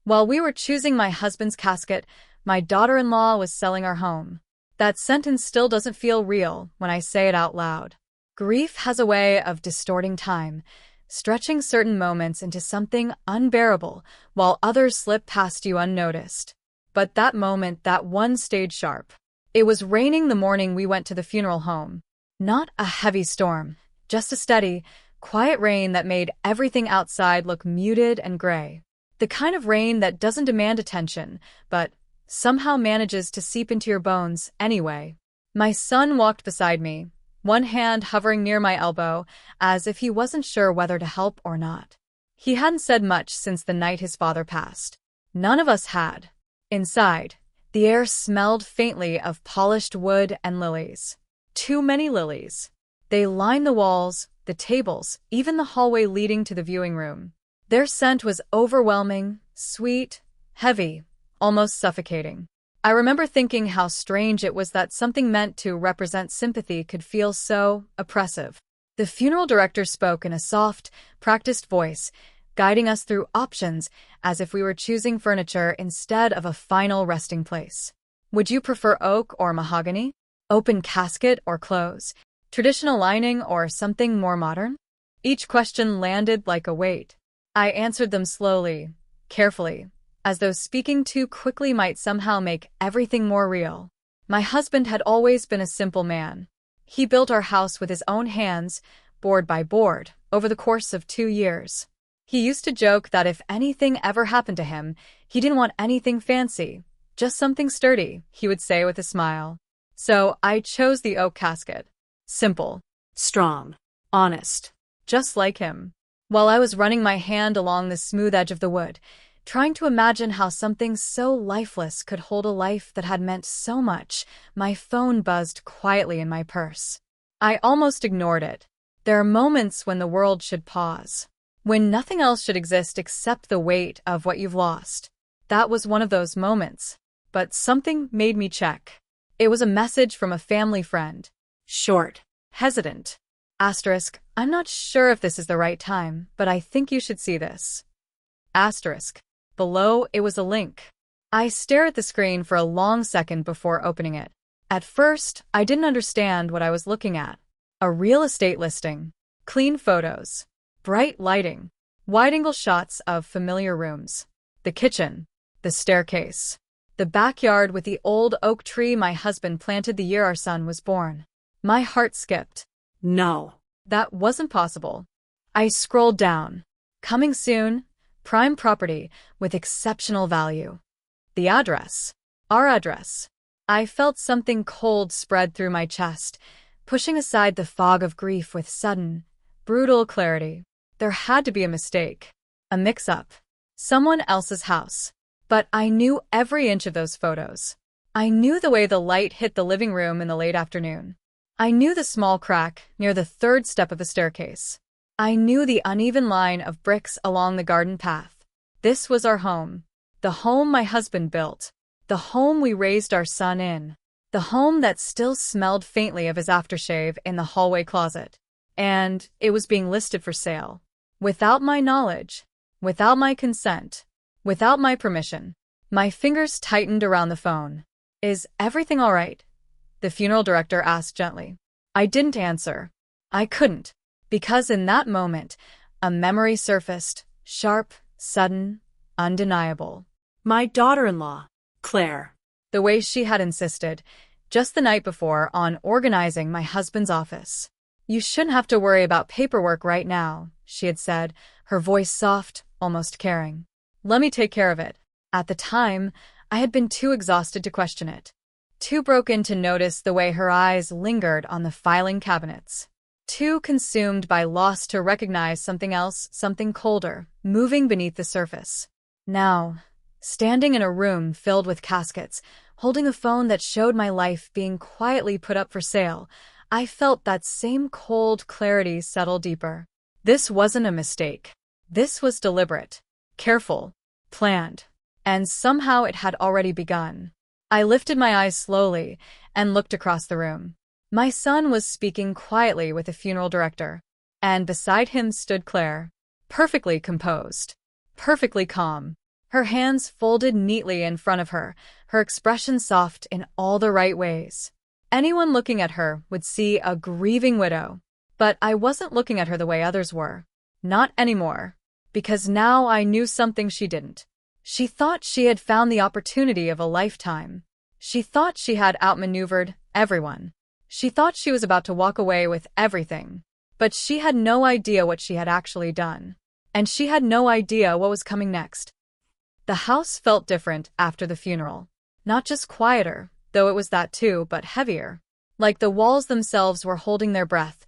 While we were choosing my husband's casket, my daughter-in-law was selling our home. That sentence still doesn't feel real when I say it out loud. Grief has a way of distorting time, stretching certain moments into something unbearable while others slip past you unnoticed. But that moment, that one stayed sharp. It was raining the morning we went to the funeral home. Not a heavy storm, just a steady, quiet rain that made everything outside look muted and gray. The kind of rain that doesn't demand attention, but somehow manages to seep into your bones anyway. My son walked beside me, one hand hovering near my elbow, as if he wasn't sure whether to help or not. He hadn't said much since the night his father passed. None of us had. Inside, the air smelled faintly of polished wood and lilies. Too many lilies. They lined the walls, the tables, even the hallway leading to the viewing room. Their scent was overwhelming, sweet, heavy, almost suffocating. I remember thinking how strange it was that something meant to represent sympathy could feel so oppressive. The funeral director spoke in a soft, practiced voice, guiding us through options as if we were choosing furniture instead of a final resting place. Would you prefer oak or mahogany? Open casket or close? Traditional lining or something more modern? Each question landed like a weight. I answered them slowly, carefully, as though speaking too quickly might somehow make everything more real. My husband had always been a simple man. He built our house with his own hands, board by board, over the course of 2 years. He used to joke that if anything ever happened to him, he didn't want anything fancy, just something sturdy, he would say with a smile. So I chose the oak casket. Simple, strong, honest, just like him. While I was running my hand along the smooth edge of the wood, trying to imagine how something so lifeless could hold a life that had meant so much, my phone buzzed quietly in my purse. I almost ignored it. There are moments when the world should pause, when nothing else should exist except the weight of what you've lost. That was one of those moments. But something made me check. It was a message from a family friend. Short, hesitant. Asterisk, I'm not sure if this is the right time, but I think you should see this. Asterisk. Below, it was a link. I stared at the screen for a long second before opening it. At first, I didn't understand what I was looking at. A real estate listing. Clean photos. Bright lighting. Wide-angle shots of familiar rooms. The kitchen. The staircase. The backyard with the old oak tree my husband planted the year our son was born. My heart skipped. No. That wasn't possible. I scrolled down. Coming soon. Prime property with exceptional value. The address. Our address. I felt something cold spread through my chest, pushing aside the fog of grief with sudden, brutal clarity. There had to be a mistake. A mix-up. Someone else's house. But I knew every inch of those photos. I knew the way the light hit the living room in the late afternoon. I knew the small crack near the third step of the staircase. I knew the uneven line of bricks along the garden path. This was our home. The home my husband built. The home we raised our son in. The home that still smelled faintly of his aftershave in the hallway closet. And it was being listed for sale. Without my knowledge. Without my consent. Without my permission. My fingers tightened around the phone. Is everything all right? The funeral director asked gently. I didn't answer. I couldn't. Because in that moment, a memory surfaced, sharp, sudden, undeniable. My daughter-in-law, Claire. The way she had insisted, just the night before, on organizing my husband's office. You shouldn't have to worry about paperwork right now, she had said, her voice soft, almost caring. Let me take care of it. At the time, I had been too exhausted to question it. Too broken to notice the way her eyes lingered on the filing cabinets. Too consumed by loss to recognize something else, something colder, moving beneath the surface. Now, standing in a room filled with caskets, holding a phone that showed my life being quietly put up for sale, I felt that same cold clarity settle deeper. This wasn't a mistake. This was deliberate, careful, planned, and somehow it had already begun. I lifted my eyes slowly and looked across the room. My son was speaking quietly with the funeral director, and beside him stood Claire, perfectly composed, perfectly calm, Her hands folded neatly in front of her, her expression soft in all the right ways. Anyone looking at her would see a grieving widow. But I wasn't looking at her the way others were. Not anymore. Because now I knew something she didn't. She thought she had found the opportunity of a lifetime. She thought she had outmaneuvered everyone. She thought she was about to walk away with everything. But she had no idea what she had actually done. And she had no idea what was coming next. The house felt different after the funeral. Not just quieter, though it was that too, but heavier. Like the walls themselves were holding their breath,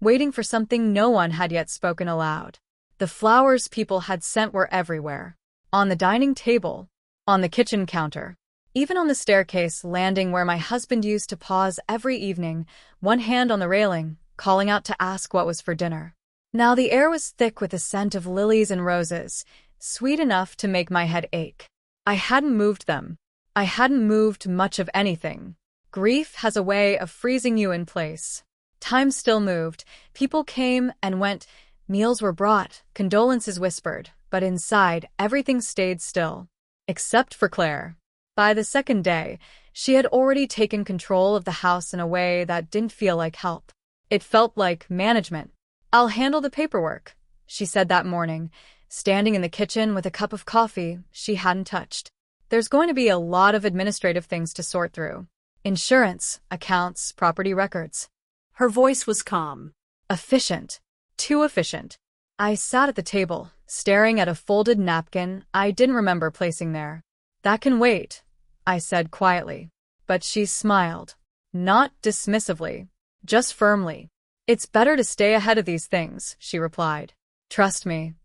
waiting for something no one had yet spoken aloud. The flowers people had sent were everywhere. On the dining table, on the kitchen counter, even on the staircase landing where my husband used to pause every evening, one hand on the railing, calling out to ask what was for dinner. Now the air was thick with the scent of lilies and roses, sweet enough to make my head ache. I hadn't moved them. I hadn't moved much of anything. Grief has a way of freezing you in place. Time still moved. People came and went. Meals were brought, condolences whispered, but inside, everything stayed still. Except for Claire. By the second day, she had already taken control of the house in a way that didn't feel like help. It felt like management. "I'll handle the paperwork," she said that morning, standing in the kitchen with a cup of coffee she hadn't touched. "There's going to be a lot of administrative things to sort through. Insurance, accounts, property records." Her voice was calm. Efficient. Too efficient. I sat at the table, staring at a folded napkin I didn't remember placing there. "That can wait," I said quietly. But she smiled. Not dismissively, just firmly. "It's better to stay ahead of these things," she replied. "Trust me.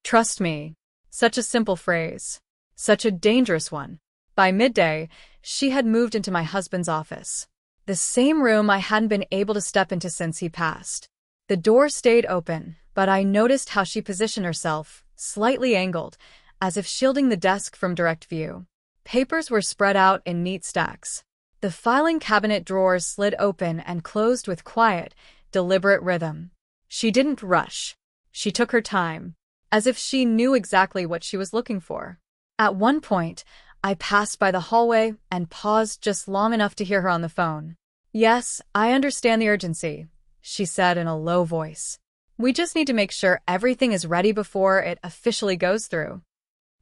Trust me." Such a simple phrase. Such a dangerous one. By midday, she had moved into my husband's office. The same room I hadn't been able to step into since he passed. The door stayed open, but I noticed how she positioned herself, slightly angled, as if shielding the desk from direct view. Papers were spread out in neat stacks. The filing cabinet drawers slid open and closed with quiet, deliberate rhythm. She didn't rush. She took her time, as if she knew exactly what she was looking for. At one point, I passed by the hallway and paused just long enough to hear her on the phone. "Yes, I understand the urgency," she said in a low voice. "We just need to make sure everything is ready before it officially goes through."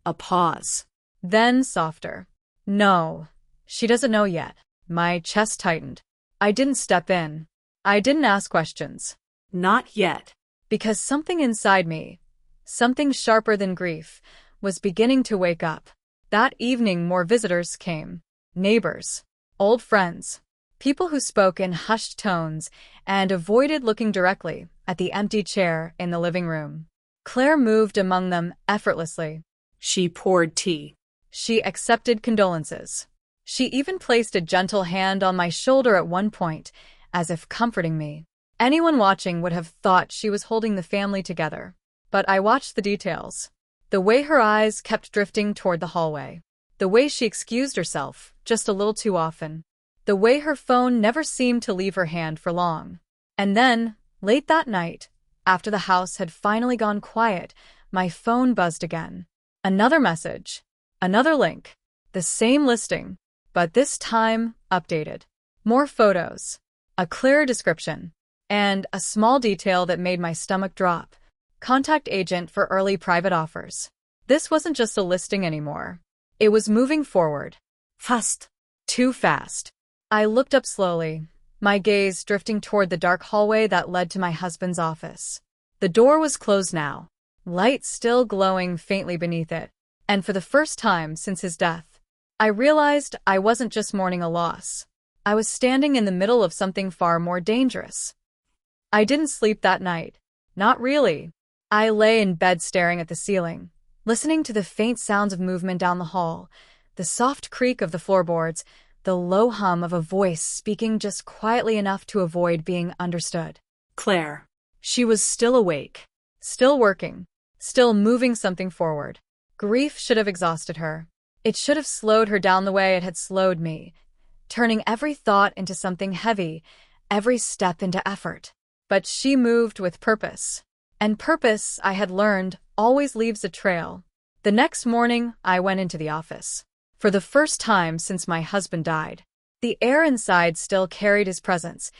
A pause. Then softer. "No, she doesn't know yet." My chest tightened. I didn't step in. I didn't ask questions. Not yet. Because something inside me, something sharper than grief, was beginning to wake up. That evening more visitors came. Neighbors. Old friends. People who spoke in hushed tones and avoided looking directly at the empty chair in the living room. Claire moved among them effortlessly. She poured tea. She accepted condolences. She even placed a gentle hand on my shoulder at one point, as if comforting me. Anyone watching would have thought she was holding the family together. But I watched the details. The way her eyes kept drifting toward the hallway. The way she excused herself, just a little too often. The way her phone never seemed to leave her hand for long. And then, late that night, after the house had finally gone quiet, my phone buzzed again. Another message. Another link. The same listing, but this time updated. More photos. A clearer description. And a small detail that made my stomach drop. Contact agent for early private offers. This wasn't just a listing anymore. It was moving forward. Fast. Too fast. I looked up slowly, my gaze drifting toward the dark hallway that led to my husband's office. The door was closed now, light still glowing faintly beneath it. And for the first time since his death, I realized I wasn't just mourning a loss. I was standing in the middle of something far more dangerous. I didn't sleep that night. Not really. I lay in bed staring at the ceiling, listening to the faint sounds of movement down the hall, the soft creak of the floorboards, the low hum of a voice speaking just quietly enough to avoid being understood. Claire. She was still awake. Still working. Still moving something forward. Grief should have exhausted her. It should have slowed her down the way it had slowed me, turning every thought into something heavy, every step into effort. But she moved with purpose. And purpose, I had learned, always leaves a trail. The next morning, I went into the office. For the first time since my husband died. The air inside still carried his presence,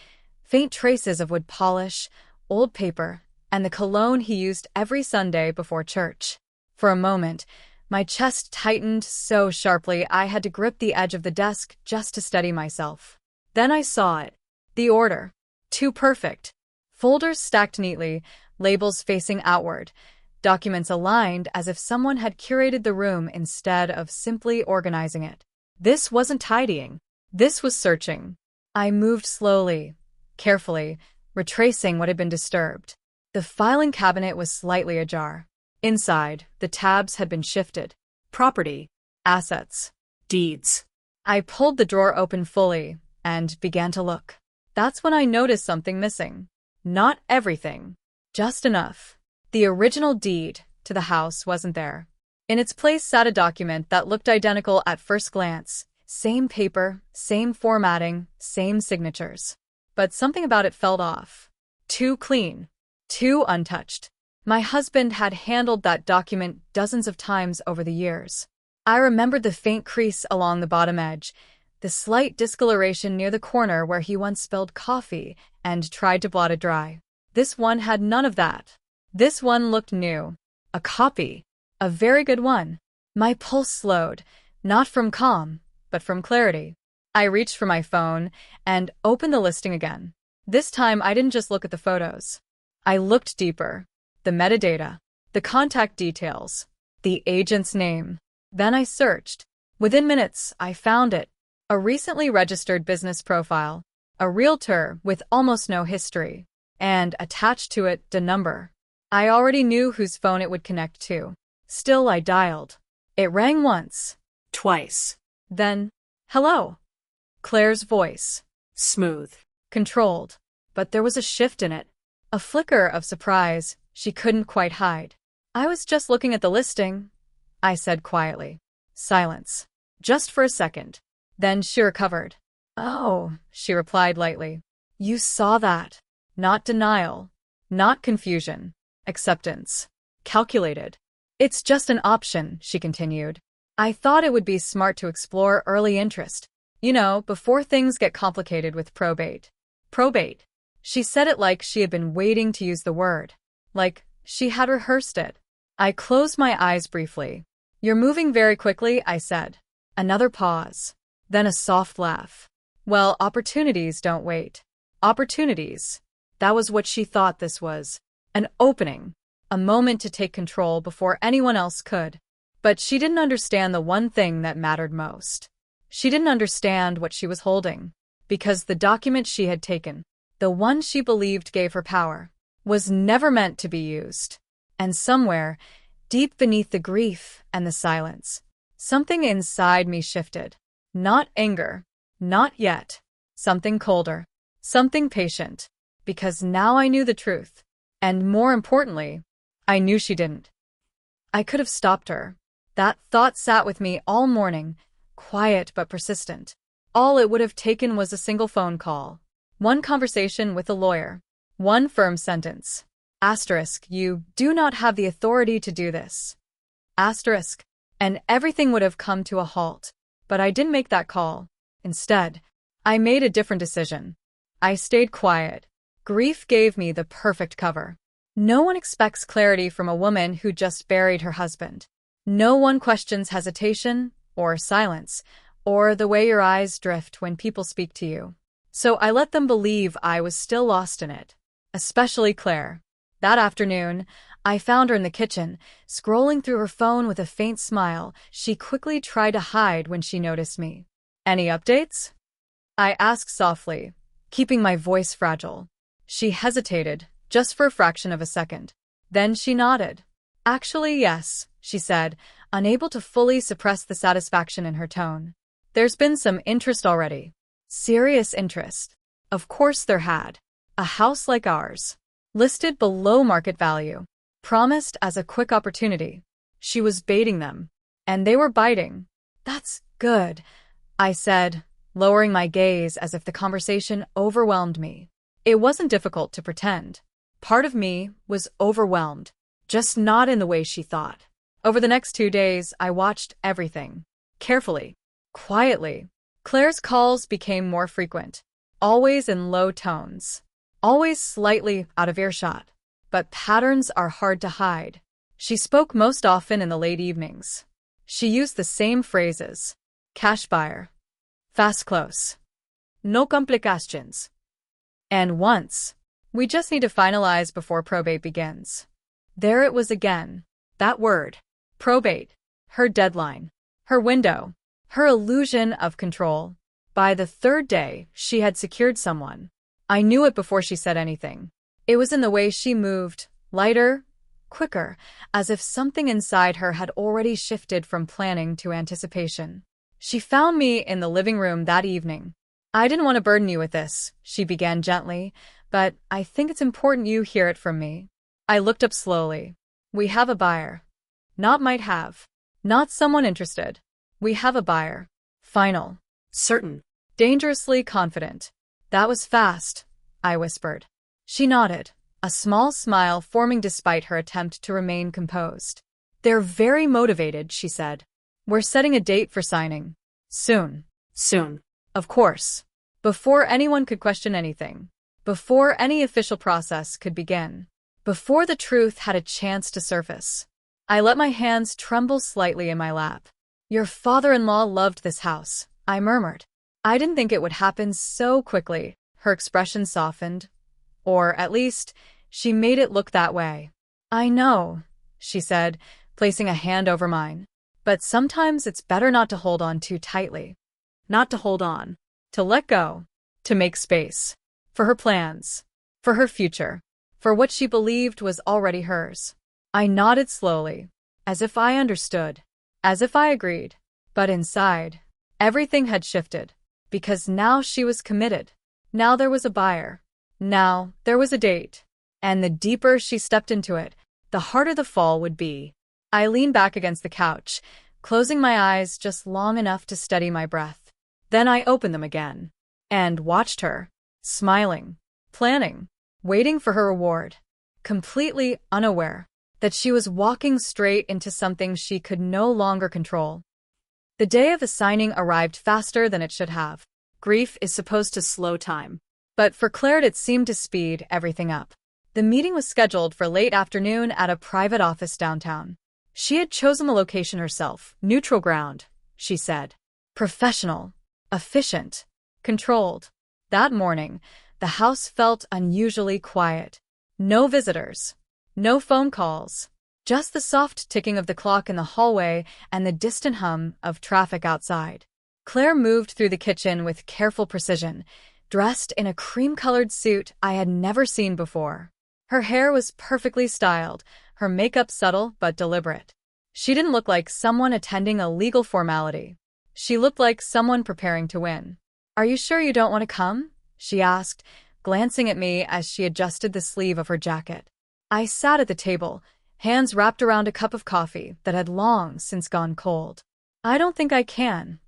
faint traces of wood polish, old paper, and the cologne he used every Sunday before church. For a moment, my chest tightened so sharply I had to grip the edge of the desk just to steady myself. Then I saw it. The order. Too perfect. Folders stacked neatly, labels facing outward, documents aligned as if someone had curated the room instead of simply organizing it. This wasn't tidying. This was searching. I moved slowly, carefully, retracing what had been disturbed. The filing cabinet was slightly ajar. Inside, the tabs had been shifted. Property. Assets. Deeds. I pulled the drawer open fully and began to look. That's when I noticed something missing. Not everything. Just enough. The original deed to the house wasn't there. In its place sat a document that looked identical at first glance. Same paper, same formatting, same signatures. But something about it felt off. Too clean. Too untouched. My husband had handled that document dozens of times over the years. I remembered the faint crease along the bottom edge, the slight discoloration near the corner where he once spilled coffee and tried to blot it dry. This one had none of that. This one looked new. A copy. A very good one. My pulse slowed, not from calm, but from clarity. I reached for my phone and opened the listing again. This time I didn't just look at the photos. I looked deeper. The metadata, the contact details, the agent's name. Then I searched. Within minutes, I found it. A recently registered business profile, a realtor with almost no history, and attached to it the number. I already knew whose phone it would connect to. Still, I dialed. It rang once. Twice. Then, hello. Claire's voice. Smooth. Controlled. But there was a shift in it. A flicker of surprise she couldn't quite hide. I was just looking at the listing, I said quietly. Silence. Just for a second. Then she recovered. Oh, she replied lightly. You saw that. Not denial. Not confusion. Acceptance. Calculated. It's just an option, she continued. I thought it would be smart to explore early interest. You know, before things get complicated with probate. Probate. She said it like she had been waiting to use the word. Like she had rehearsed it. I closed my eyes briefly. You're moving very quickly, I said. Another pause. Then a soft laugh. Well, opportunities don't wait. Opportunities. That was what she thought this was. An opening. A moment to take control before anyone else could. But she didn't understand the one thing that mattered most. She didn't understand what she was holding. Because the document she had taken, the one she believed gave her power, was never meant to be used. And somewhere, deep beneath the grief and the silence, something inside me shifted. Not anger. Not yet. Something colder. Something patient. Because now I knew the truth. And more importantly, I knew she didn't. I could have stopped her. That thought sat with me all morning, quiet but persistent. All it would have taken was a single phone call. One conversation with a lawyer. One firm sentence. Asterisk, you do not have the authority to do this. Asterisk. And everything would have come to a halt. But I didn't make that call. Instead, I made a different decision. I stayed quiet. Grief gave me the perfect cover. No one expects clarity from a woman who just buried her husband. No one questions hesitation, or silence, or the way your eyes drift when people speak to you. So I let them believe I was still lost in it. Especially Claire. That afternoon, I found her in the kitchen, scrolling through her phone with a faint smile she quickly tried to hide when she noticed me. Any updates? I asked softly, keeping my voice fragile. She hesitated, just for a fraction of a second. Then she nodded. Actually, yes, she said, unable to fully suppress the satisfaction in her tone. There's been some interest already. Serious interest. Of course there had. A house like ours. Listed below market value. Promised as a quick opportunity. She was baiting them. And they were biting. That's good, I said, lowering my gaze as if the conversation overwhelmed me. It wasn't difficult to pretend. Part of me was overwhelmed, just not in the way she thought. Over the next 2 days, I watched everything. Carefully. Quietly. Claire's calls became more frequent. Always in low tones. Always slightly out of earshot. But patterns are hard to hide. She spoke most often in the late evenings. She used the same phrases. Cash buyer. Fast close. No complications. And once, we just need to finalize before probate begins. There it was again. That word. Probate. Her deadline. Her window. Her illusion of control. By the third day, she had secured someone. I knew it before she said anything. It was in the way she moved, lighter, quicker, as if something inside her had already shifted from planning to anticipation. She found me in the living room that evening. I didn't want to burden you with this, she began gently, but I think it's important you hear it from me. I looked up slowly. We have a buyer. Not might have. Not someone interested. We have a buyer. Final. Certain. Dangerously confident. That was fast, I whispered. She nodded, a small smile forming despite her attempt to remain composed. They're very motivated, she said. We're setting a date for signing. Soon. Soon. Of course. Before anyone could question anything. Before any official process could begin. Before the truth had a chance to surface. I let my hands tremble slightly in my lap. Your father-in-law loved this house, I murmured. I didn't think it would happen so quickly. Her expression softened. Or, at least, she made it look that way. I know, she said, placing a hand over mine. But sometimes it's better not to hold on too tightly. Not to hold on. To let go. To make space. For her plans. For her future. For what she believed was already hers. I nodded slowly. As if I understood. As if I agreed. But inside, everything had shifted. Because now she was committed. Now there was a buyer. Now there was a date. And the deeper she stepped into it, the harder the fall would be. I leaned back against the couch, closing my eyes just long enough to steady my breath. Then I opened them again. And watched her. Smiling. Planning. Waiting for her reward. Completely unaware that she was walking straight into something she could no longer control. The day of the signing arrived faster than it should have. Grief is supposed to slow time. But for Claire it seemed to speed everything up. The meeting was scheduled for late afternoon at a private office downtown. She had chosen the location herself. Neutral ground, she said. Professional. Efficient. Controlled. That morning, the house felt unusually quiet. No visitors. No phone calls. Just the soft ticking of the clock in the hallway and the distant hum of traffic outside. Claire moved through the kitchen with careful precision, dressed in a cream-colored suit I had never seen before. Her hair was perfectly styled, her makeup subtle but deliberate. She didn't look like someone attending a legal formality. She looked like someone preparing to win. Are you sure you don't want to come? She asked, glancing at me as she adjusted the sleeve of her jacket. I sat at the table, hands wrapped around a cup of coffee that had long since gone cold. I don't think I can,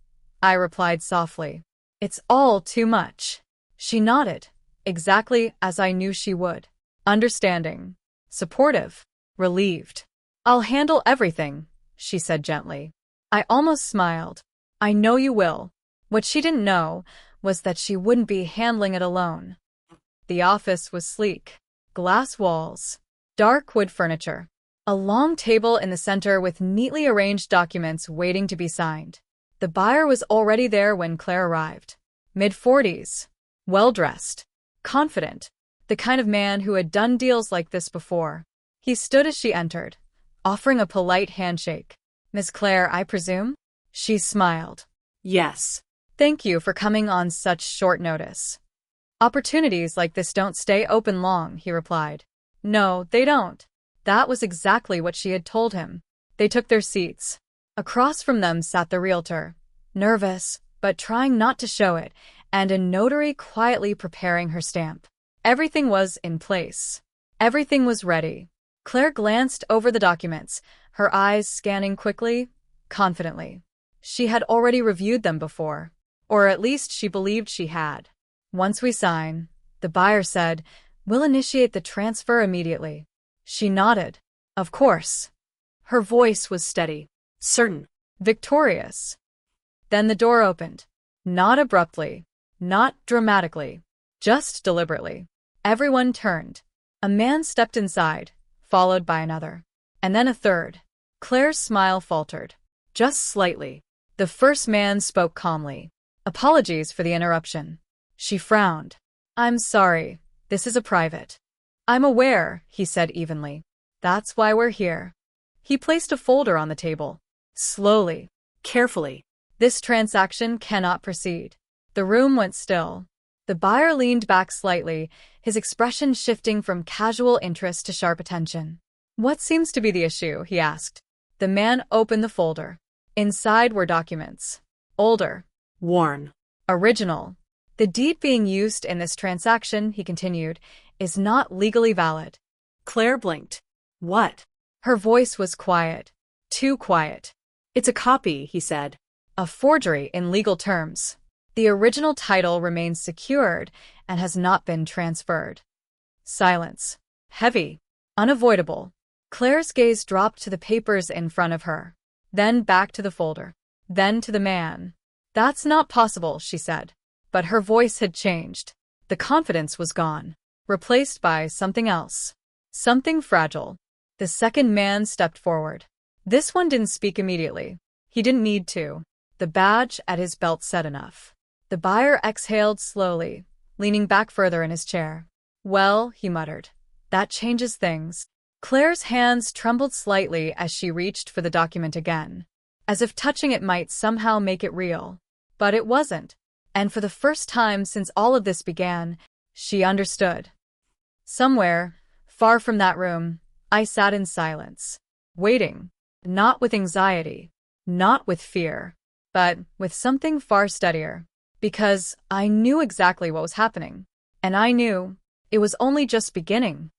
I replied softly. It's all too much. She nodded, exactly as I knew she would. Understanding. Supportive. Relieved. I'll handle everything, she said gently. I almost smiled. I know you will. What she didn't know was that she wouldn't be handling it alone. The office was sleek. Glass walls. Dark wood furniture. A long table in the center with neatly arranged documents waiting to be signed. The buyer was already there when Claire arrived. Mid-40s. Well-dressed. Confident. The kind of man who had done deals like this before. He stood as she entered, offering a polite handshake. Miss Claire, I presume? She smiled. Yes. Thank you for coming on such short notice. Opportunities like this don't stay open long, he replied. No, they don't. That was exactly what she had told him. They took their seats. Across from them sat the realtor, nervous, but trying not to show it, and a notary quietly preparing her stamp. Everything was in place. Everything was ready. Claire glanced over the documents, her eyes scanning quickly, confidently. She had already reviewed them before, or at least she believed she had. Once we sign, the buyer said, we'll initiate the transfer immediately. She nodded. Of course. Her voice was steady, certain. Victorious. Then the door opened. Not abruptly, not dramatically, just deliberately. Everyone turned. A man stepped inside, followed by another. And then a third. Claire's smile faltered. Just slightly. The first man spoke calmly. Apologies for the interruption. She frowned. I'm sorry. This is a private. I'm aware, he said evenly. That's why we're here. He placed a folder on the table. Slowly. Carefully. This transaction cannot proceed. The room went still. The buyer leaned back slightly, his expression shifting from casual interest to sharp attention. What seems to be the issue? He asked. The man opened the folder. Inside were documents. Older. Worn. Original. The deed being used in this transaction, he continued, is not legally valid. Claire blinked. What? Her voice was quiet. Too quiet. It's a copy, he said. A forgery in legal terms. The original title remains secured and has not been transferred. Silence. Heavy. Unavoidable. Claire's gaze dropped to the papers in front of her. Then back to the folder. Then to the man. That's not possible, she said. But her voice had changed. The confidence was gone, replaced by something else. Something fragile. The second man stepped forward. This one didn't speak immediately. He didn't need to. The badge at his belt said enough. The buyer exhaled slowly, leaning back further in his chair. Well, he muttered. That changes things. Claire's hands trembled slightly as she reached for the document again, as if touching it might somehow make it real. But it wasn't. And for the first time since all of this began, she understood. Somewhere, far from that room, I sat in silence, waiting, not with anxiety, not with fear, but with something far steadier, because I knew exactly what was happening, and I knew it was only just beginning.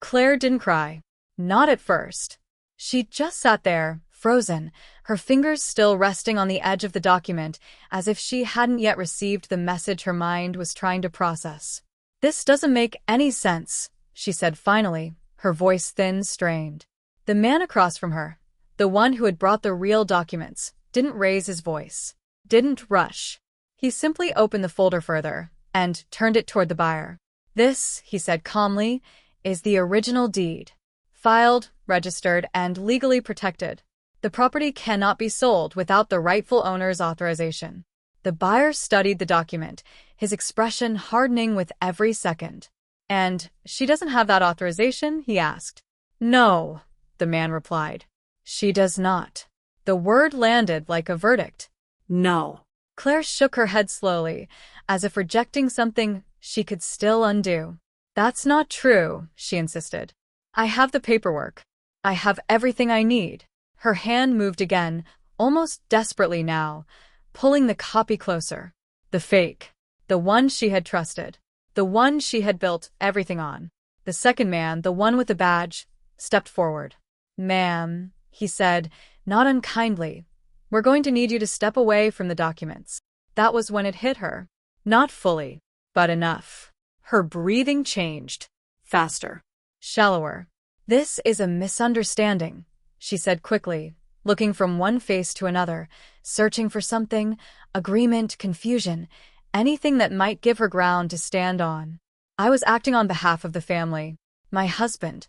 Claire didn't cry, not at first. She just sat there, frozen, her fingers still resting on the edge of the document, as if she hadn't yet received the message her mind was trying to process. This doesn't make any sense, she said finally, her voice thin, strained. The man across from her, the one who had brought the real documents, didn't raise his voice, didn't rush. He simply opened the folder further and turned it toward the buyer. This, he said calmly, is the original deed. Filed, registered, and legally protected. The property cannot be sold without the rightful owner's authorization. The buyer studied the document, his expression hardening with every second. And she doesn't have that authorization? He asked. No, the man replied. She does not. The word landed like a verdict. No. Claire shook her head slowly, as if rejecting something she could still undo. That's not true, she insisted. I have the paperwork. I have everything I need. Her hand moved again, almost desperately now, pulling the copy closer. The fake. The one she had trusted. The one she had built everything on. The second man, the one with the badge, stepped forward. Ma'am, he said, not unkindly, we're going to need you to step away from the documents. That was when it hit her. Not fully, but enough. Her breathing changed. Faster. Shallower. This is a misunderstanding, she said quickly, looking from one face to another, searching for something, agreement, confusion, anything that might give her ground to stand on. I was acting on behalf of the family. My husband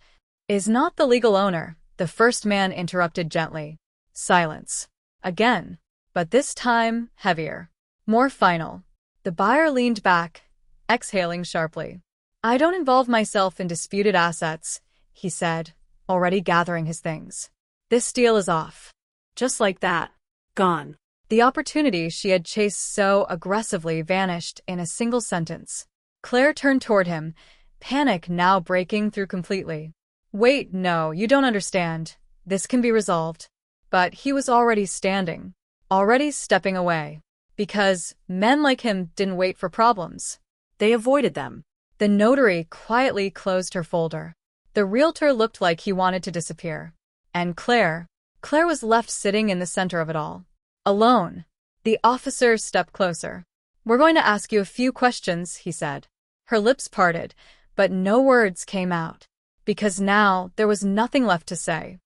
is not the legal owner, the first man interrupted gently. Silence. Again. But this time, heavier. More final. The buyer leaned back, exhaling sharply. I don't involve myself in disputed assets, he said, already gathering his things. This deal is off. Just like that. Gone. The opportunity she had chased so aggressively vanished in a single sentence. Claire turned toward him, panic now breaking through completely. Wait, no, you don't understand. This can be resolved. But he was already standing, already stepping away. Because men like him didn't wait for problems. They avoided them. The notary quietly closed her folder. The realtor looked like he wanted to disappear. And Claire was left sitting in the center of it all. Alone. The officer stepped closer. We're going to ask you a few questions, he said. Her lips parted, but no words came out. Because now there was nothing left to say.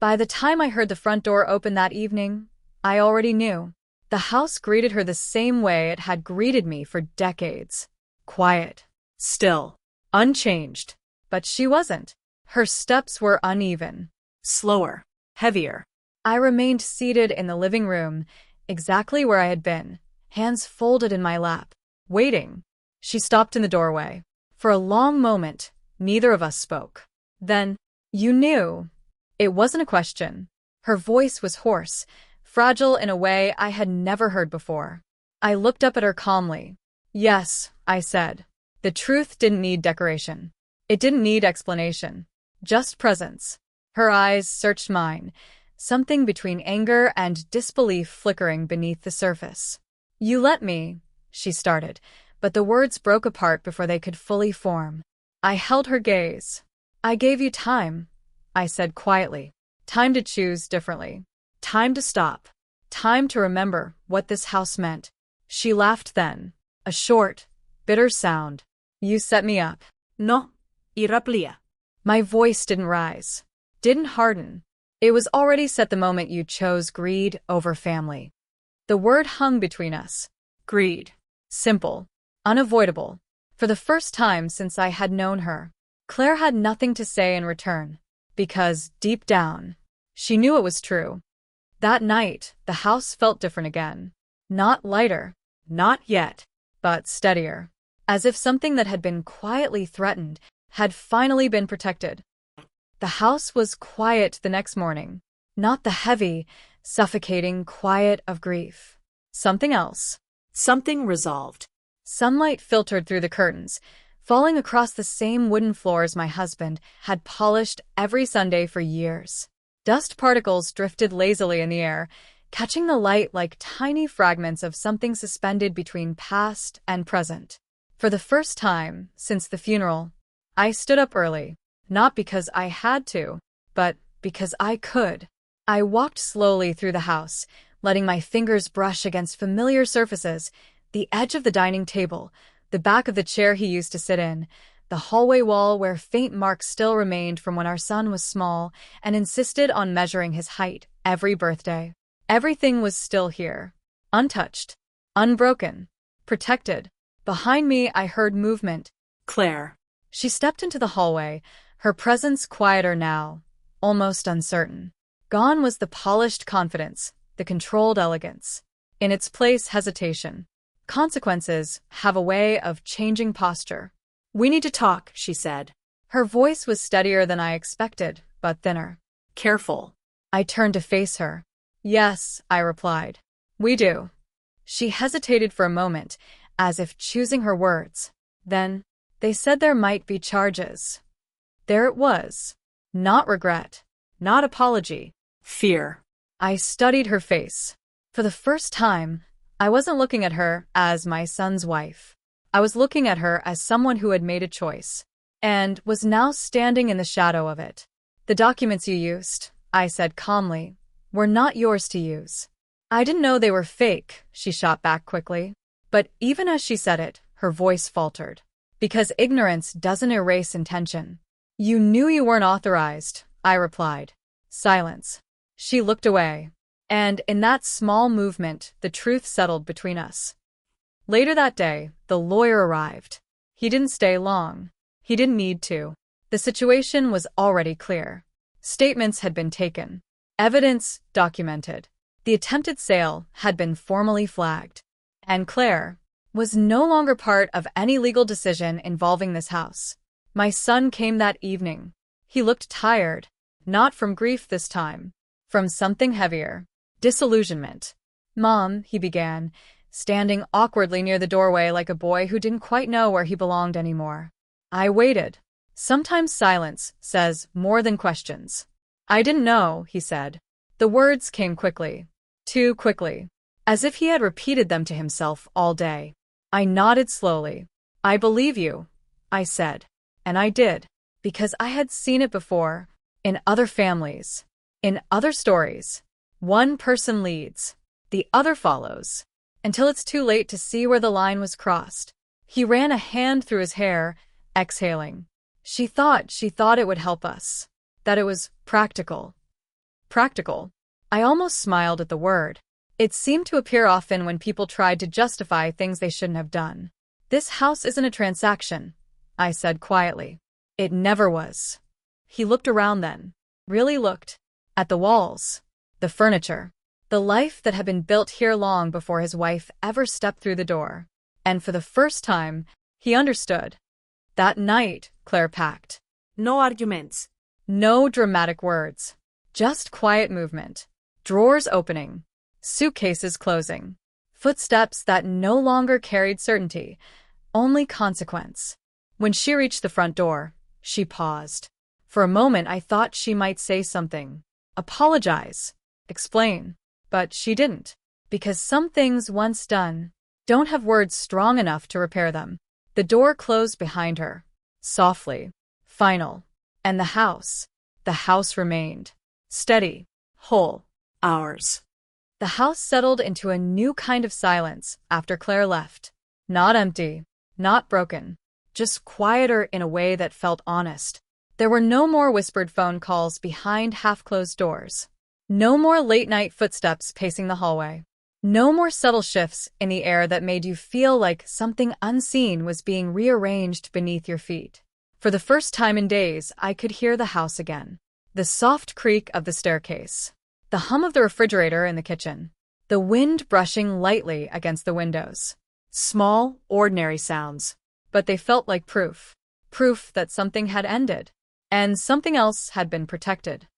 By the time I heard the front door open that evening, I already knew. The house greeted her the same way it had greeted me for decades. Quiet. Still. Unchanged. But she wasn't. Her steps were uneven. Slower. Heavier. I remained seated in the living room, exactly where I had been, hands folded in my lap, waiting. She stopped in the doorway. For a long moment, neither of us spoke. Then, "You knew." It wasn't a question. Her voice was hoarse, fragile in a way I had never heard before. I looked up at her calmly. "Yes," I said. The truth didn't need decoration. It didn't need explanation. Just presence. Her eyes searched mine, something between anger and disbelief flickering beneath the surface. "You let me," she started, but the words broke apart before they could fully form. I held her gaze. "I gave you time," I said quietly. "Time to choose differently. Time to stop. Time to remember what this house meant." She laughed then. A short, bitter sound. "You set me up." No. Iraplia. My voice didn't rise. Didn't harden. It was already set the moment you chose greed over family. The word hung between us. Greed. Simple. Unavoidable. For the first time since I had known her, Claire had nothing to say in return. Because, deep down, she knew it was true. That night, the house felt different again. Not lighter. Not yet. But steadier. As if something that had been quietly threatened had finally been protected. The house was quiet the next morning. Not the heavy, suffocating quiet of grief. Something else. Something resolved. Sunlight filtered through the curtains, falling across the same wooden floors my husband had polished every Sunday for years. Dust particles drifted lazily in the air, catching the light like tiny fragments of something suspended between past and present. For the first time since the funeral, I stood up early, not because I had to, but because I could. I walked slowly through the house, letting my fingers brush against familiar surfaces, the edge of the dining table, the back of the chair he used to sit in, the hallway wall where faint marks still remained from when our son was small and insisted on measuring his height every birthday. Everything was still here, untouched, unbroken, protected. Behind me, I heard movement. Claire. She stepped into the hallway, her presence quieter now, almost uncertain. Gone was the polished confidence, the controlled elegance. In its place, hesitation. Consequences have a way of changing posture. "We need to talk," she said. Her voice was steadier than I expected, but thinner. "Careful." I turned to face her. "Yes," I replied. "We do." She hesitated for a moment, as if choosing her words. Then, "They said there might be charges." There it was. Not regret. Not apology. Fear. I studied her face. For the first time, I wasn't looking at her as my son's wife. I was looking at her as someone who had made a choice, and was now standing in the shadow of it. "The documents you used," I said calmly, "were not yours to use." "I didn't know they were fake," she shot back quickly. But even as she said it, her voice faltered. "Because ignorance doesn't erase intention." "You knew you weren't authorized," I replied. Silence. She looked away. And in that small movement, the truth settled between us. Later that day, the lawyer arrived. He didn't stay long. He didn't need to. The situation was already clear. Statements had been taken. Evidence documented. The attempted sale had been formally flagged. And Claire was no longer part of any legal decision involving this house. My son came that evening. He looked tired. Not from grief this time. From something heavier. Disillusionment. "Mom," he began, standing awkwardly near the doorway like a boy who didn't quite know where he belonged anymore. I waited. Sometimes silence says more than questions. "I didn't know," he said. The words came quickly. Too quickly. As if he had repeated them to himself all day. I nodded slowly. "I believe you," I said. And I did. Because I had seen it before. In other families. In other stories. One person leads. The other follows. Until it's too late to see where the line was crossed. He ran a hand through his hair, exhaling. She thought it would help us. That it was practical. Practical. I almost smiled at the word. It seemed to appear often when people tried to justify things they shouldn't have done. This house isn't a transaction, I said quietly. It never was. He looked around then. Really looked. At the walls. The furniture. The life that had been built here long before his wife ever stepped through the door. And for the first time, he understood. That night, Claire packed. No arguments. No dramatic words. Just quiet movement. Drawers opening. Suitcases closing. Footsteps that no longer carried certainty, only consequence. When she reached the front door, she paused. For a moment I thought she might say something. Apologize. Explain. But she didn't. Because some things once done don't have words strong enough to repair them. The door closed behind her. Softly. Final. And the house remained. Steady. Whole. Ours. The house settled into a new kind of silence after Claire left. Not empty. Not broken. Just quieter in a way that felt honest. There were no more whispered phone calls behind half-closed doors. No more late-night footsteps pacing the hallway. No more subtle shifts in the air that made you feel like something unseen was being rearranged beneath your feet. For the first time in days, I could hear the house again. The soft creak of the staircase. The hum of the refrigerator in the kitchen. The wind brushing lightly against the windows. Small, ordinary sounds. But they felt like proof. Proof that something had ended. And something else had been protected.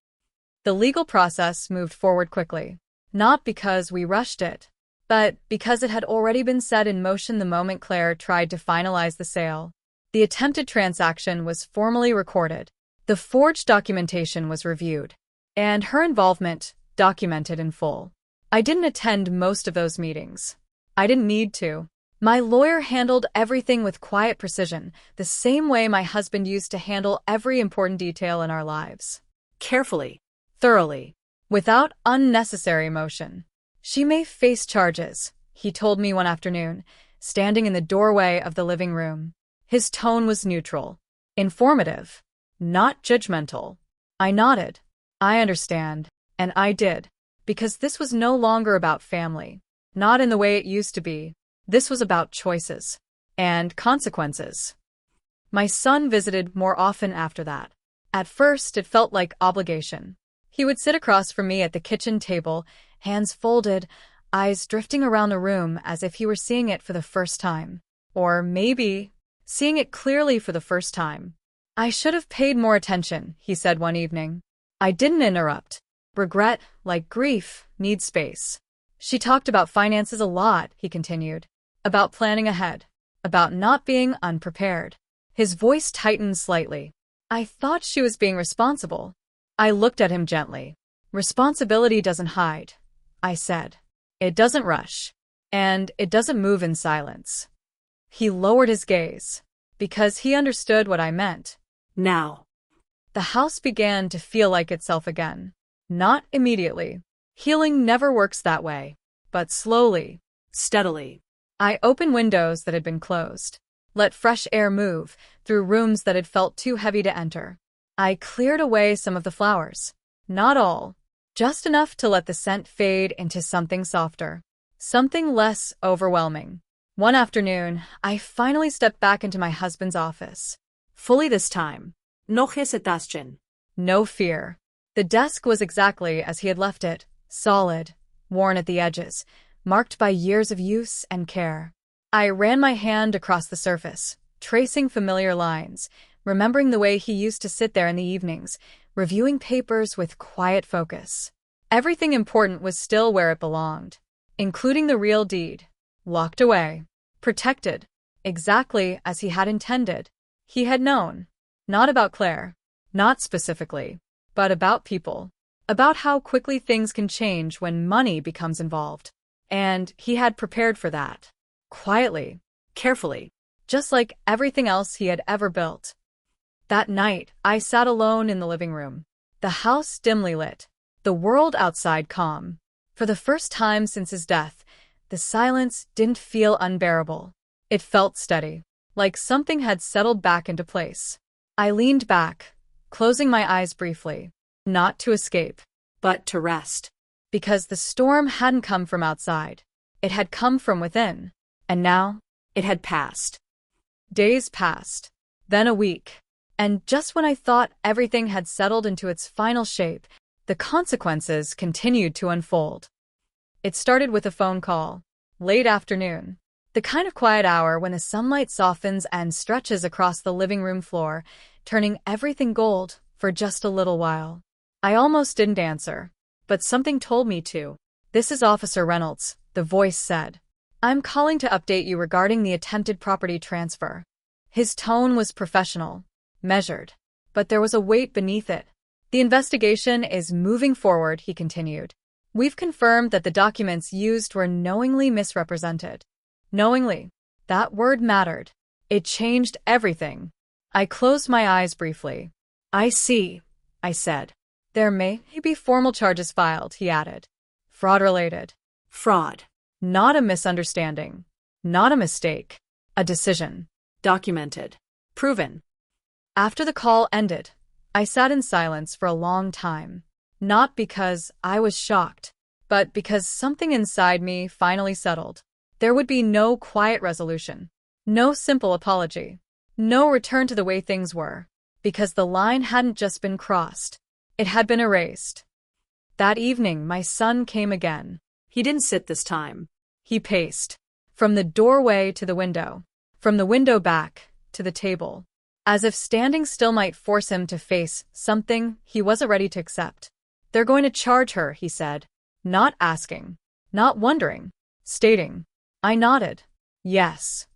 The legal process moved forward quickly. Not because we rushed it, but because it had already been set in motion the moment Claire tried to finalize the sale. The attempted transaction was formally recorded. The forged documentation was reviewed. And her involvement documented in full. I didn't attend most of those meetings. I didn't need to. My lawyer handled everything with quiet precision, the same way my husband used to handle every important detail in our lives. Carefully. Thoroughly. Without unnecessary emotion. She may face charges, he told me one afternoon, standing in the doorway of the living room. His tone was neutral. Informative. Not judgmental. I nodded. I understand. And I did. Because this was no longer about family. Not in the way it used to be. This was about choices. And consequences. My son visited more often after that. At first, it felt like obligation. He would sit across from me at the kitchen table, hands folded, eyes drifting around the room as if he were seeing it for the first time. Or maybe seeing it clearly for the first time. I should have paid more attention, he said one evening. I didn't interrupt. Regret, like grief, needs space. She talked about finances a lot, he continued. About planning ahead. About not being unprepared. His voice tightened slightly. I thought she was being responsible. I looked at him gently. Responsibility doesn't hide, I said. It doesn't rush. And it doesn't move in silence. He lowered his gaze. Because he understood what I meant. Now. The house began to feel like itself again. Not immediately. Healing never works that way. But slowly. Steadily. I opened windows that had been closed. Let fresh air move through rooms that had felt too heavy to enter. I cleared away some of the flowers. Not all. Just enough to let the scent fade into something softer. Something less overwhelming. One afternoon, I finally stepped back into my husband's office. Fully this time. No hesitation. No fear. The desk was exactly as he had left it. Solid. Worn at the edges. Marked by years of use and care. I ran my hand across the surface, tracing familiar lines, remembering the way he used to sit there in the evenings, reviewing papers with quiet focus. Everything important was still where it belonged, including the real deed. Locked away. Protected. Exactly as he had intended. He had known. Not about Claire. Not specifically. But about people. About how quickly things can change when money becomes involved. And he had prepared for that. Quietly. Carefully. Just like everything else he had ever built. That night, I sat alone in the living room. The house dimly lit. The world outside calm. For the first time since his death, the silence didn't feel unbearable. It felt steady. Like something had settled back into place. I leaned back, closing my eyes briefly. Not to escape, but to rest. Because the storm hadn't come from outside. It had come from within. And now, It had passed. days passed. Then a week. And just when I thought everything had settled into its final shape, the consequences continued to unfold. It started with a phone call. Late afternoon. The kind of quiet hour when the sunlight softens and stretches across the living room floor, turning everything gold for just a little while. I almost didn't answer, but something told me to. "This is Officer Reynolds," the voice said. "I'm calling to update you regarding the attempted property transfer." His tone was professional, measured, but there was a weight beneath it. "The investigation is moving forward," he continued. "We've confirmed that the documents used were knowingly misrepresented." Knowingly. That word mattered. It changed everything. I closed my eyes briefly. "I see," I said. "There may be formal charges filed," he added. "Fraud-related." Fraud. Not a misunderstanding. Not a mistake. A decision. Documented. Proven. After the call ended, I sat in silence for a long time. Not because I was shocked, but because something inside me finally settled. There would be no quiet resolution. No simple apology. No return to the way things were. Because the line hadn't just been crossed. It had been erased. That evening, my son came again. He didn't sit this time. He paced. From the doorway to the window. From the window back to the table. As if standing still might force him to face something he wasn't ready to accept. "They're going to charge her," he said. Not asking. Not wondering. Stating. I nodded. "Yes."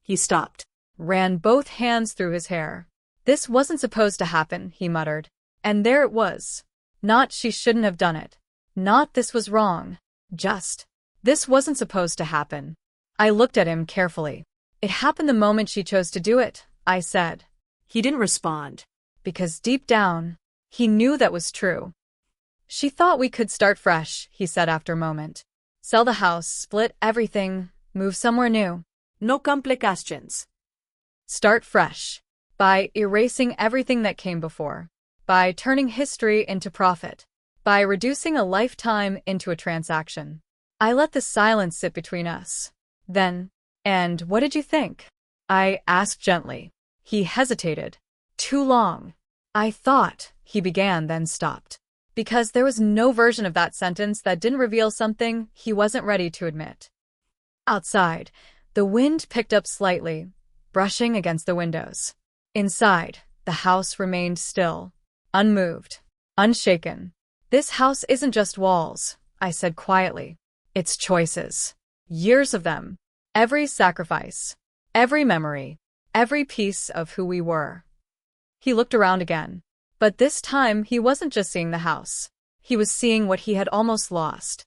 He stopped. Ran both hands through his hair. "This wasn't supposed to happen," he muttered. And there it was. Not "she shouldn't have done it." Not "this was wrong." Just, "this wasn't supposed to happen." I looked at him carefully. "It happened the moment she chose to do it," I said. He didn't respond. Because deep down, he knew that was true. "She thought we could start fresh," he said after a moment. "Sell the house, split everything, move somewhere new. No complications. Start fresh. By erasing everything that came before. By turning history into profit. By reducing a lifetime into a transaction." I let the silence sit between us. Then, "And what did you think?" I asked gently. He hesitated. "Too long." "I thought," he began, then stopped. Because there was no version of that sentence that didn't reveal something he wasn't ready to admit. Outside, the wind picked up slightly, brushing against the windows. Inside, the house remained still, unmoved, unshaken. "This house isn't just walls," I said quietly. "It's choices. Years of them. Every sacrifice. Every memory. Every piece of who we were." He looked around again. But this time he wasn't just seeing the house. He was seeing what he had almost lost.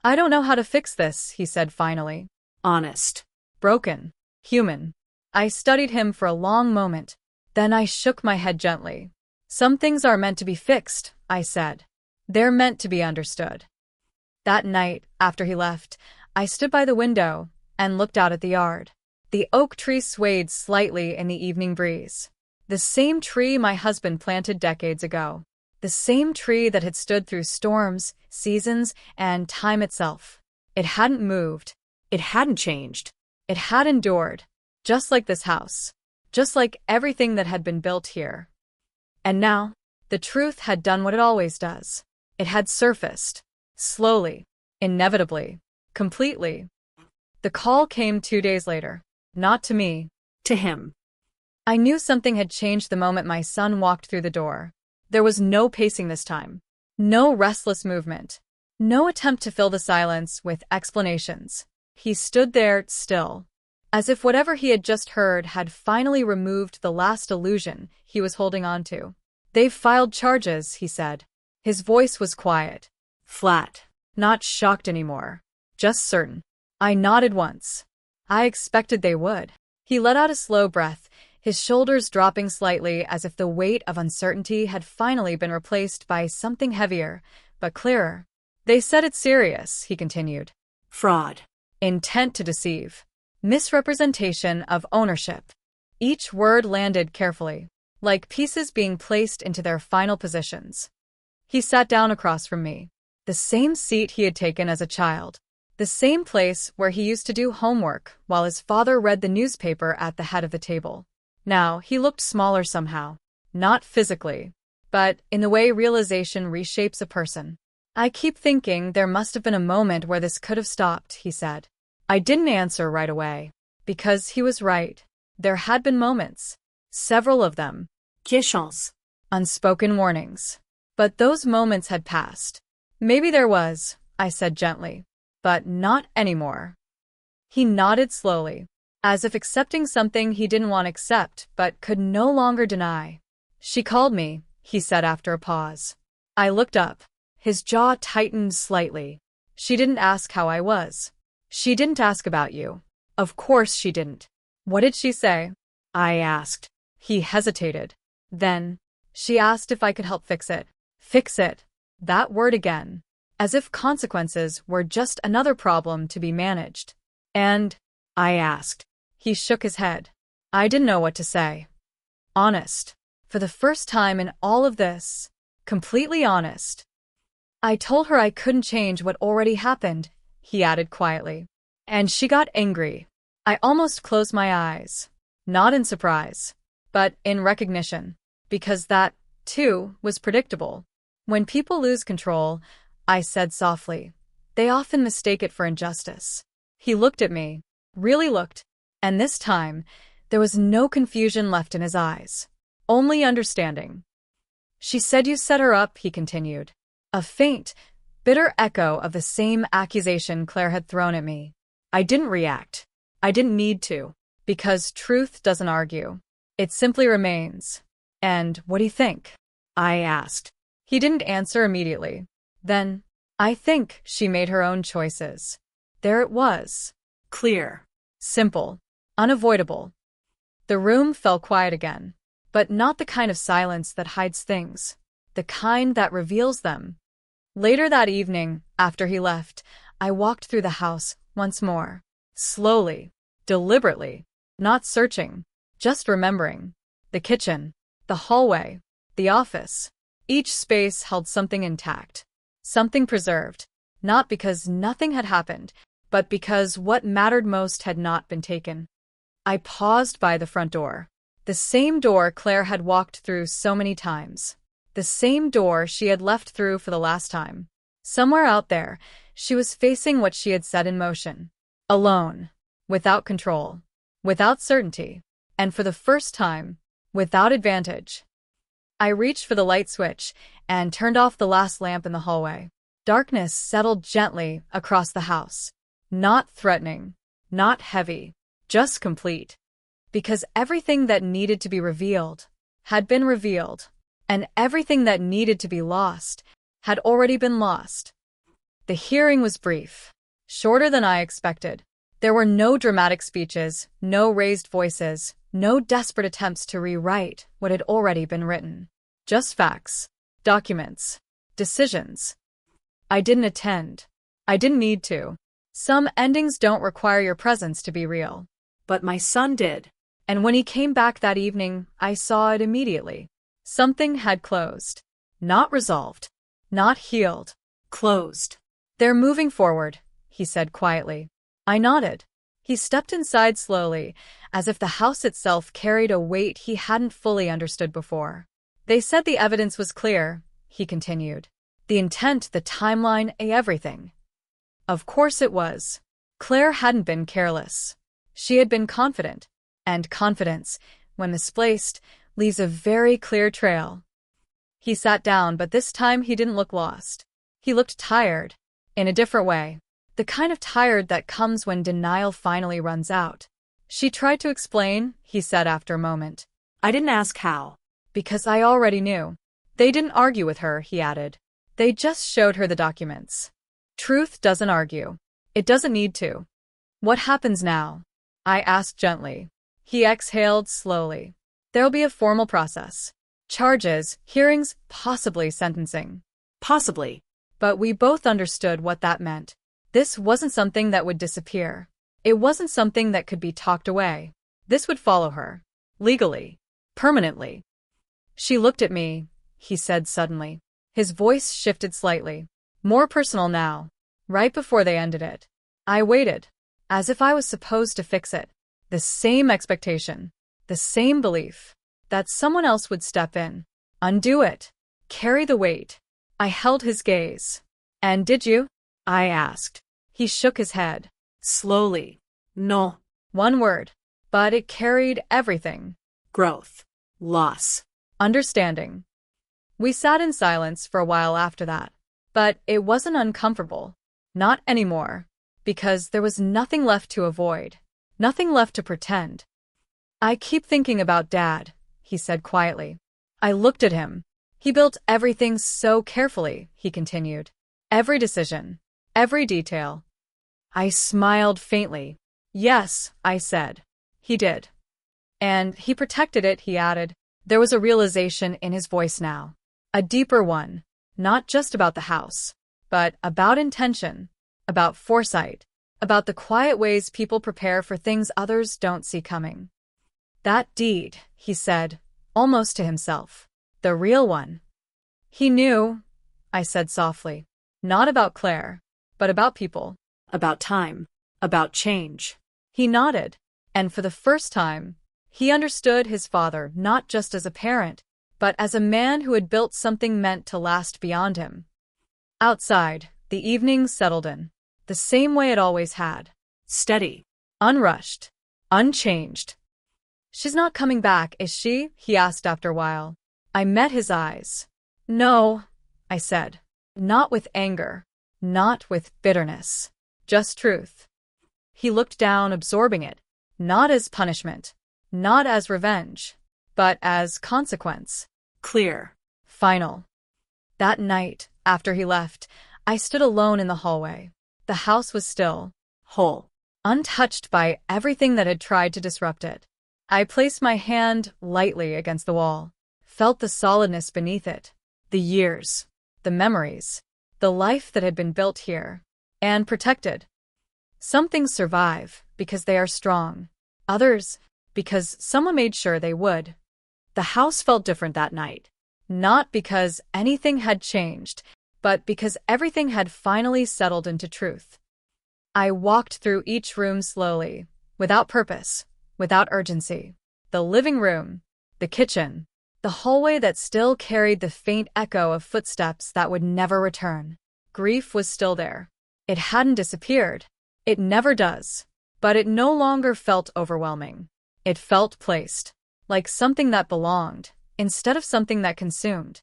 "I don't know how to fix this," he said finally. Honest. Broken. Human. I studied him for a long moment. Then I shook my head gently. "Some things are meant to be fixed," I said. "They're meant to be understood." That night, after he left, I stood by the window and looked out at the yard. The oak tree swayed slightly in the evening breeze. The same tree my husband planted decades ago. The same tree that had stood through storms, seasons, and time itself. It hadn't moved. It hadn't changed. It had endured. Just like this house. Just like everything that had been built here. And now, the truth had done what it always does. It had surfaced. Slowly. Inevitably. Completely. The call came 2 days later. Not to me. To him. I knew something had changed the moment my son walked through the door. There was no pacing this time. No restless movement. No attempt to fill the silence with explanations. He stood there, still. As if whatever he had just heard had finally removed the last illusion he was holding on to. "They've filed charges," he said. His voice was quiet. Flat. Not shocked anymore. Just certain. I nodded once. I expected they would. He let out a slow breath, his shoulders dropping slightly as if the weight of uncertainty had finally been replaced by something heavier, but clearer. "They said it's serious," he continued. Fraud. Intent to deceive. Misrepresentation of ownership. Each word landed carefully, like pieces being placed into their final positions. He sat down across from me. The same seat he had taken as a child. The same place where he used to do homework while his father read the newspaper at the head of the table. Now, he looked smaller somehow. Not physically, but in the way realization reshapes a person. I keep thinking there must have been a moment where this could have stopped, he said. I didn't answer right away. Because he was right. There had been moments. Several of them. Questions. Unspoken warnings. But those moments had passed. Maybe there was, I said gently. But not anymore. He nodded slowly, as if accepting something he didn't want to accept but could no longer deny. She called me, he said after a pause. I looked up. His jaw tightened slightly. She didn't ask how I was. She didn't ask about you. Of course she didn't. What did she say? I asked. He hesitated. Then, she asked if I could help fix it. Fix it. That word again. As if consequences were just another problem to be managed. And? I asked. He shook his head. I didn't know what to say. Honest. For the first time in all of this. Completely honest. I told her I couldn't change what already happened, he added quietly. And she got angry. I almost closed my eyes. Not in surprise, but in recognition. Because that, too, was predictable. When people lose control, I said softly, they often mistake it for injustice. He looked at me, really looked, and this time, there was no confusion left in his eyes. Only understanding. She said you set her up, he continued. A faint, bitter echo of the same accusation Claire had thrown at me. I didn't react. I didn't need to. Because truth doesn't argue. It simply remains. And what do you think? I asked. He didn't answer immediately. Then, I think she made her own choices. There it was. Clear. Simple. Unavoidable. The room fell quiet again. But not the kind of silence that hides things. The kind that reveals them. Later that evening, after he left, I walked through the house once more. Slowly. Deliberately. Not searching. Just remembering. The kitchen. The hallway. The office. Each space held something intact. Something preserved. Not because nothing had happened, but because what mattered most had not been taken. I paused by the front door. The same door Claire had walked through so many times. The same door she had left through for the last time. Somewhere out there, she was facing what she had set in motion. Alone. Without control. Without certainty. And for the first time, without advantage. I reached for the light switch and turned off the last lamp in the hallway. Darkness settled gently across the house. Not threatening. Not heavy. Just complete. Because everything that needed to be revealed had been revealed. And everything that needed to be lost had already been lost. The hearing was brief. Shorter than I expected. There were no dramatic speeches, no raised voices, no desperate attempts to rewrite what had already been written. Just facts. Documents. Decisions. I didn't attend. I didn't need to. Some endings don't require your presence to be real. But my son did. And when he came back that evening, I saw it immediately. Something had closed. Not resolved. Not healed. Closed. They're moving forward, he said quietly. I nodded. He stepped inside slowly, as if the house itself carried a weight he hadn't fully understood before. They said the evidence was clear, he continued. The intent, the timeline, everything. Of course it was. Claire hadn't been careless. She had been confident. And confidence, when misplaced, leaves a very clear trail. He sat down, but this time he didn't look lost. He looked tired. In a different way. The kind of tired that comes when denial finally runs out. She tried to explain, he said after a moment. I didn't ask how. Because I already knew. They didn't argue with her, he added. They just showed her the documents. Truth doesn't argue. It doesn't need to. What happens now? I asked gently. He exhaled slowly. There'll be a formal process. Charges, hearings, possibly sentencing. Possibly. But we both understood what that meant. This wasn't something that would disappear. It wasn't something that could be talked away. This would follow her. Legally. Permanently. She looked at me, he said suddenly. His voice shifted slightly. More personal now. Right before they ended it. I waited. As if I was supposed to fix it. The same expectation. The same belief. That someone else would step in. Undo it. Carry the weight. I held his gaze. And did you? I asked. He shook his head. Slowly. No. One word. But it carried everything. Growth. Loss. Understanding. We sat in silence for a while after that. But it wasn't uncomfortable. Not anymore. Because there was nothing left to avoid. Nothing left to pretend. I keep thinking about Dad, he said quietly. I looked at him. He built everything so carefully, he continued. Every decision. Every detail. I smiled faintly. Yes, I said. He did. And he protected it, he added. There was a realization in his voice now. A deeper one. Not just about the house, but about intention, about foresight, about the quiet ways people prepare for things others don't see coming. That deed, he said, almost to himself. The real one. He knew, I said softly. Not about Claire, but about people. About time. About change. He nodded, and for the first time, he understood his father not just as a parent, but as a man who had built something meant to last beyond him. Outside, the evening settled in, the same way it always had. Steady. Unrushed. Unchanged. She's not coming back, is she? He asked after a while. I met his eyes. No, I said. Not with anger. Not with bitterness. Just truth. He looked down, absorbing it. Not as punishment. Not as revenge. But as consequence. Clear. Final. That night, after he left, I stood alone in the hallway. The house was still. Whole. Untouched by everything that had tried to disrupt it. I placed my hand lightly against the wall. Felt the solidness beneath it. The years. The memories. The life that had been built here. And protected. Some things survive because they are strong. Others, because someone made sure they would. The house felt different that night. Not because anything had changed, but because everything had finally settled into truth. I walked through each room slowly, without purpose, without urgency. The living room, the kitchen, the hallway that still carried the faint echo of footsteps that would never return. Grief was still there. It hadn't disappeared. It never does. But it no longer felt overwhelming. It felt placed. Like something that belonged, instead of something that consumed.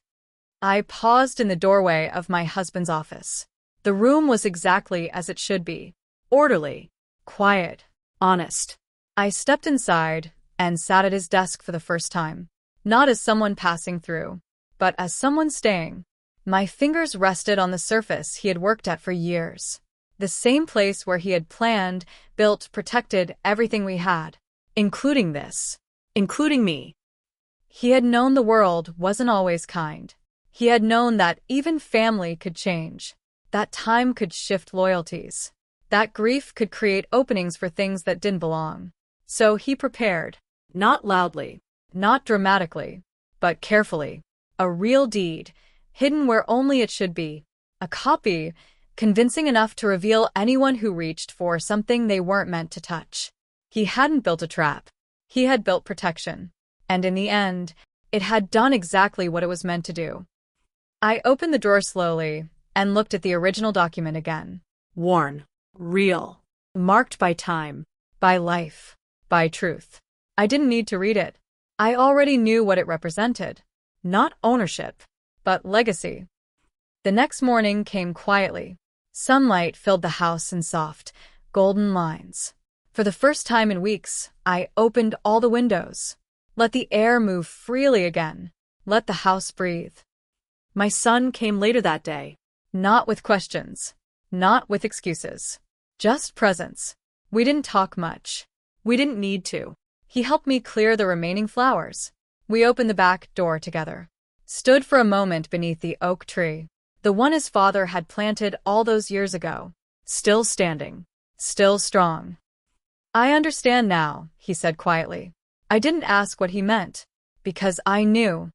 I paused in the doorway of my husband's office. The room was exactly as it should be. Orderly. Quiet. Honest. I stepped inside and sat at his desk for the first time. Not as someone passing through, but as someone staying. My fingers rested on the surface he had worked at for years. The same place where he had planned, built, protected everything we had. Including this. Including me. He had known the world wasn't always kind. He had known that even family could change. That time could shift loyalties. That grief could create openings for things that didn't belong. So he prepared. Not loudly. Not dramatically. But carefully. A real deed. Hidden where only it should be. A copy. Convincing enough to reveal anyone who reached for something they weren't meant to touch. He hadn't built a trap. He had built protection. And in the end, it had done exactly what it was meant to do. I opened the drawer slowly and looked at the original document again. Worn. Real. Marked by time. By life. By truth. I didn't need to read it. I already knew what it represented. Not ownership, but legacy. The next morning came quietly. Sunlight filled the house in soft, golden lines. For the first time in weeks, I opened all the windows. Let the air move freely again. Let the house breathe. My son came later that day. Not with questions. Not with excuses. Just presence. We didn't talk much. We didn't need to. He helped me clear the remaining flowers. We opened the back door together. Stood for a moment beneath the oak tree. The one his father had planted all those years ago. Still standing. Still strong. I understand now, he said quietly. I didn't ask what he meant, because I knew.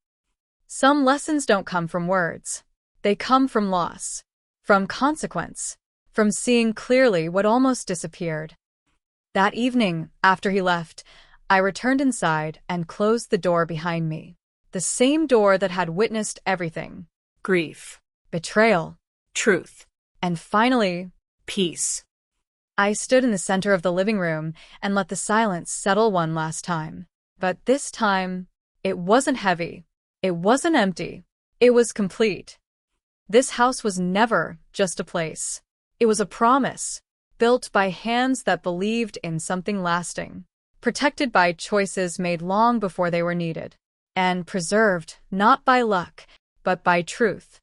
Some lessons don't come from words. They come from loss, from consequence, from seeing clearly what almost disappeared. That evening, after he left, I returned inside and closed the door behind me. The same door that had witnessed everything. Grief. Betrayal. Truth. And finally, Peace. I stood in the center of the living room and let the silence settle one last time. But this time, it wasn't heavy. It wasn't empty. It was complete. This house was never just a place. It was a promise, built by hands that believed in something lasting, protected by choices made long before they were needed, and preserved not by luck, but by truth.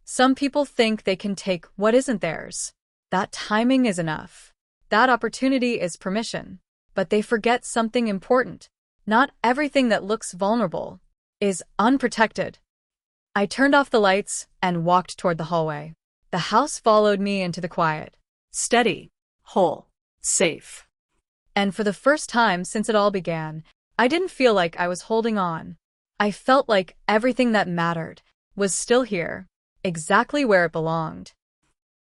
Some people think they can take what isn't theirs. That timing is enough. That opportunity is permission. But they forget something important. Not everything that looks vulnerable is unprotected. I turned off the lights and walked toward the hallway. The house followed me into the quiet. Steady. Whole. Safe. And for the first time since it all began, I didn't feel like I was holding on. I felt like everything that mattered was still here, exactly where it belonged.